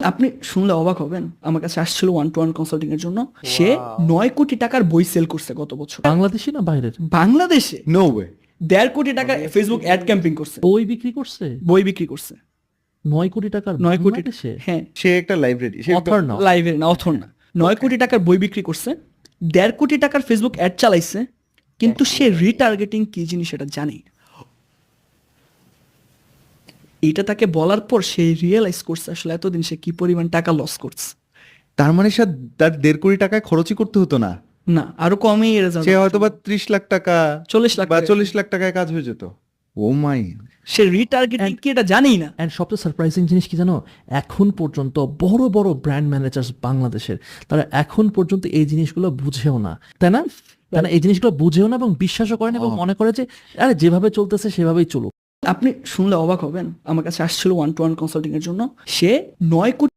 আপনি শুনলে অবাক হবেন, আমার কাছে আসছিল 1-to-1 কনসাল্টিং এর জন্য। সে 9 কোটি টাকার বই সেল করছে গত বছর বাংলাদেশি না বাইরের? বাংলাদেশে। No way. 1.5 কোটি টাকার ফেসবুক অ্যাড ক্যাম্পেইন করছে, বই বিক্রি করছে বই বিক্রি করছে 9 কোটি টাকার 9 কোটি। বাংলাদেশে? হ্যাঁ, সে একটা লাইব্রেরি, সে অথর না? লাইভের না, অথর না। 9 কোটি টাকার বই বিক্রি করছে, 1.5 কোটি টাকার ফেসবুক অ্যাড চালাইছে, কিন্তু সে রিটার্গেটিং কি জিনিস সেটা জানি না। এটা তাকে বলার পর সে রিয়েলাইজ করছে আসলে এতদিন সে কি পরিমাণ টাকা লস করছে। তার মানে সে তার 1.5 কোটি টাকায় খরচই করতে হতো না, না, আরো কমই রেজাল্ট, সে হয়তো বা 30 লাখ টাকা 40 লাখ বা টাকা। 40 লাখ টাকায় কাজ হয়ে যেত। ও মাই। সে রিটার্গেটিং কি এটা জানি না। অ্যান্ড সবচেয়ে সারপ্রাইজিং জিনিস কি জানো, এখন পর্যন্ত বড় বড় ব্র্যান্ড ম্যানেজার্স বাংলাদেশের, তারা এখন পর্যন্ত এই জিনিসগুলো বুঝেও না, তাই না? তারা এই জিনিসগুলো বুঝেও না এবং বিশ্বাসও করেন এবং মনে করে যে আরে যেভাবে চলতেছে সেভাবেই চলুক। আপনি শুনলে অবাক হবেন, আমার কাছে আসছিল 1-to-1 কনসাল্টিং এর জন্য। সে 9 কোটি